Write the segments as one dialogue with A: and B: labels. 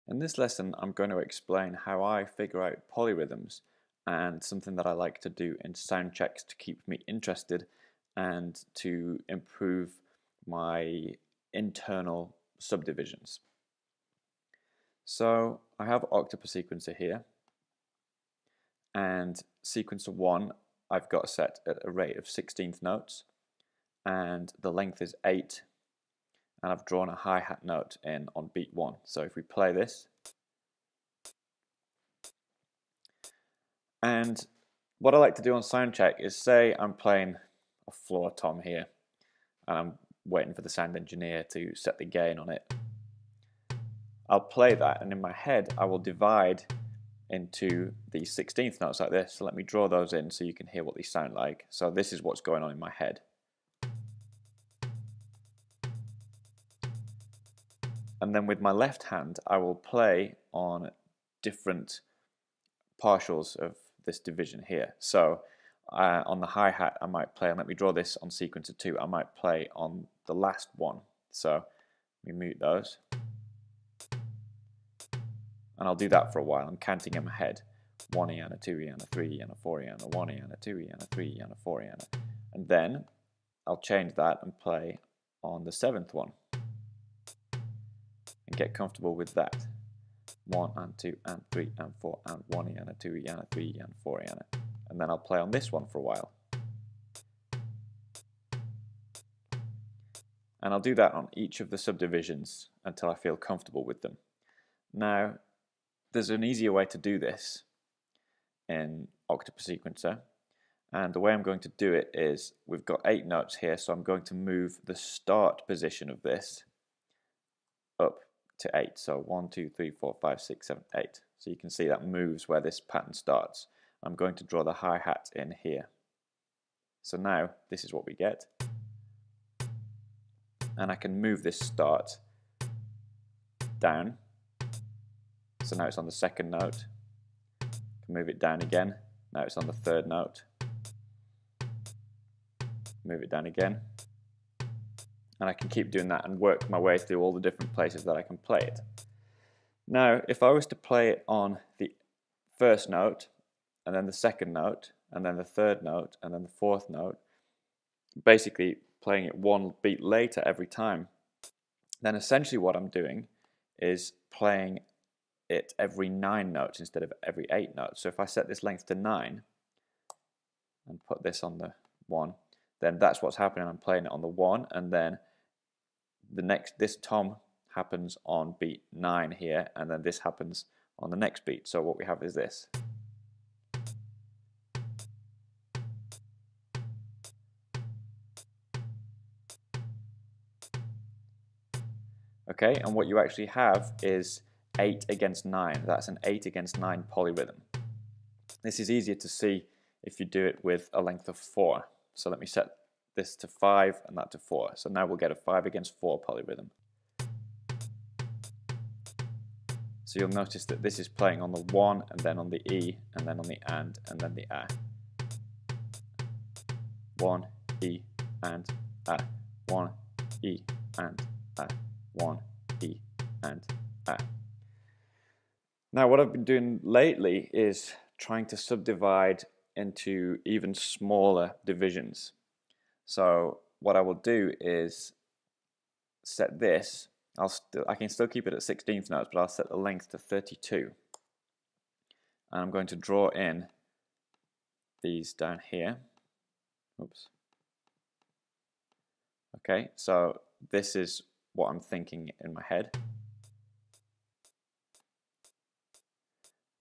A: In this lesson, I'm going to explain how I figure out polyrhythms and something that I like to do in sound checks to keep me interested and to improve my internal subdivisions. So I have octave sequencer here, and sequencer 1 I've got set at a rate of 16th notes, and the length is 8, and I've drawn a hi-hat note in on beat 1. So if we play this, and what I like to do on sound check is, say I'm playing a floor tom here and I'm waiting for the sound engineer to set the gain on it. I'll play that, and in my head I will divide into the 16th notes like this. So let me draw those in so you can hear what these sound like. So this is what's going on in my head. And then with my left hand I will play on different partials of this division here. So on the hi-hat I might play, and let me draw this on sequencer 2, I might play on the last one. So we mute those, and I'll do that for a while. I'm counting in my head: 1 and a 2 and a 3 and a 4 and a 1 and a 2 and a 3 and a 4 and then I'll change that and play on the 7th one and get comfortable with that. 1 and 2 and 3 and 4 and 1 and a 2 and a 3 and 4 and then I'll play on this one for a while. And I'll do that on each of the subdivisions until I feel comfortable with them. Now, there's an easier way to do this in octave sequencer, and the way I'm going to do it is, we've got 8 notes here, so I'm going to move the start position of this up to 8. So 1, 2, 3, 4, 5, 6, 7, 8. So you can see that moves where this pattern starts. I'm going to draw the hi-hat in here. So now this is what we get. And I can move this start down. So now it's on the 2nd note. I can move it down again. Now it's on the 3rd note. Move it down again. And I can keep doing that and work my way through all the different places that I can play it. Now, if I was to play it on the 1st note, and then the 2nd note, and then the 3rd note, and then the 4th note, basically playing it one beat later every time, then essentially what I'm doing is playing it every 9 notes instead of every 8 notes. So if I set this length to 9 and put this on the 1, then that's what's happening. I'm playing it on the 1, and then this tom happens on beat 9 here, and then this happens on the next beat. So what we have is this. Okay, and what you actually have is 8 against 9. That's an 8 against 9 polyrhythm. This is easier to see if you do it with a length of 4. So let me set this to 5 and that to 4. So now we'll get a 5 against 4 polyrhythm. So you'll notice that this is playing on the 1 and then on the E and then on the and then the A. 1, E, and A. 1, E, and A. 1, E, and A. Now what I've been doing lately is trying to subdivide into even smaller divisions. So what I will do is set this, I can still keep it at 16th notes, but I'll set the length to 32. And I'm going to draw in these down here. Oops. Okay, so this is what I'm thinking in my head.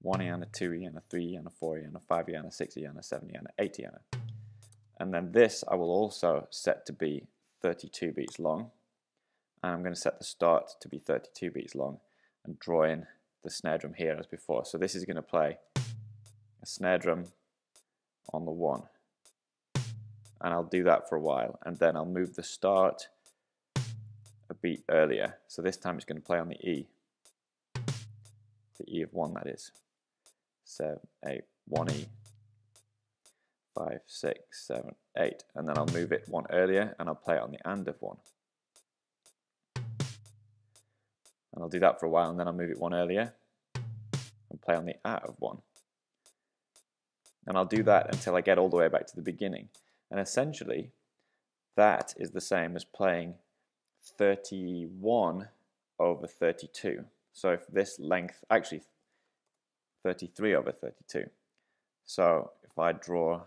A: 1 and a 2 and a 3 and a 4 and a 5 and a 6 and a 7 and a 8 and then this I will also set to be 32 beats long, and I'm going to set the start to be 32 beats long and draw in the snare drum here as before. So this is going to play a snare drum on the 1, and I'll do that for a while, and then I'll move the start a beat earlier. So this time it's going to play on the E of 1, that is. 7, 8, 1 E, 5, 6, 7, 8, and then I'll move it one earlier and I'll play it on the and of 1. And I'll do that for a while, and then I'll move it one earlier and play on the out of 1. And I'll do that until I get all the way back to the beginning. And essentially, that is the same as playing 31 over 32. So if this length, actually 33 over 32. So if I draw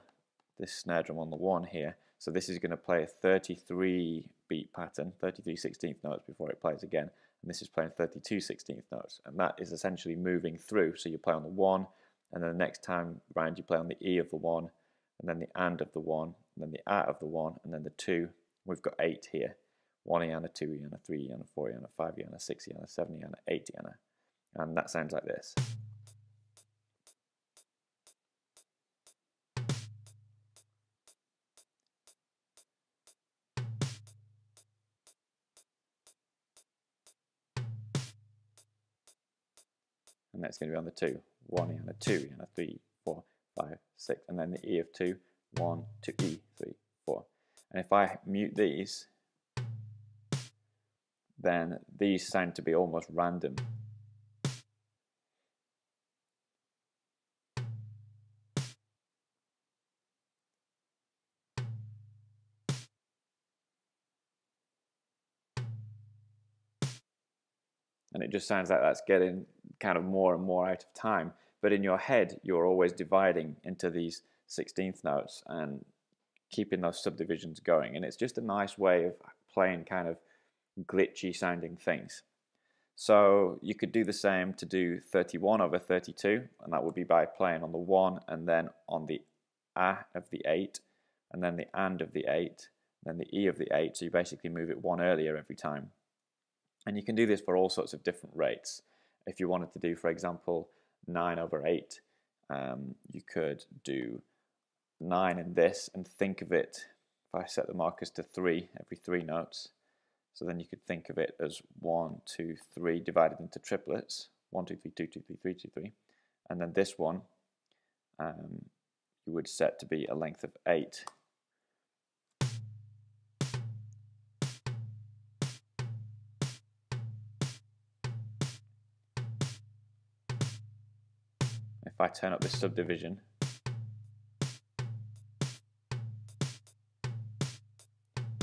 A: this snare drum on the 1 here, so this is going to play a 33 beat pattern, 33 16th notes before it plays again, and this is playing 32 16th notes, and that is essentially moving through. So you play on the 1, and then the next time round you play on the E of the 1, and then the and of the 1, and then the at of the 1, and then the 2. We've got 8 here. 1 E and a 2 E and a 3 E and a 4 E and a 5 E and a 6 E and a 7 E and a 8 E and that sounds like this. And that's going to be on the 2. 1 E and a 2 E and a 3, 4, 5, 6, and then the E of 2, 1, 2 E, 3, 4. And if I mute these, then these sound to be almost random. And it just sounds like that's getting kind of more and more out of time. But in your head, you're always dividing into these 16th notes and keeping those subdivisions going. And it's just a nice way of playing kind of glitchy sounding things. So you could do the same to do 31 over 32, and that would be by playing on the 1 and then on the A of the 8, and then the and of the 8, then the E of the 8, so you basically move it 1 earlier every time. And you can do this for all sorts of different rates. If you wanted to do, for example, 9 over 8, you could do 9 in this and think of it, if I set the markers to 3 every 3 notes, so then you could think of it as 1, 2, 3 divided into triplets, 1, 2, 3, 2, 2, 3, 3, 2, 3. And then this one you would set to be a length of 8. If I turn up this subdivision,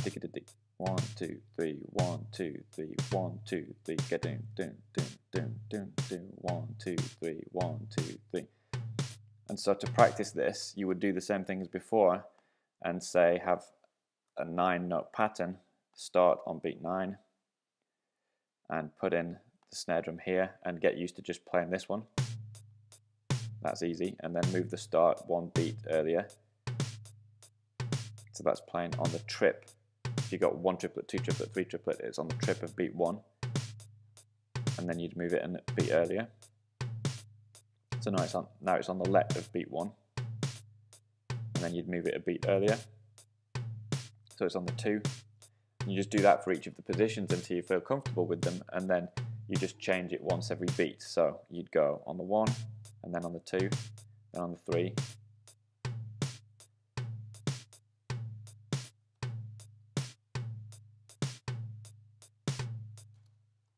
A: dick-a-dick, 1, 2, 3, 1, 2, 3, 1, 2, 3, get down, down, down, down, down, down, 1, 2, 3, 1, 2, 3. And so to practice this, you would do the same thing as before and say have a 9-note pattern, start on beat 9 and put in the snare drum here and get used to just playing this one. That's easy. And then move the start 1 beat earlier. So that's playing on the trip. If you got 1 triplet, 2 triplet, 3 triplet, it's on the trip of beat 1. And then you'd move it in a beat earlier. So now it's on the let of beat 1. And then you'd move it a beat earlier. So it's on the 2. And you just do that for each of the positions until you feel comfortable with them, and then you just change it once every beat. So you'd go on the 1, and then on the 2, then on the 3.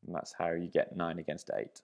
A: And that's how you get 9 against 8.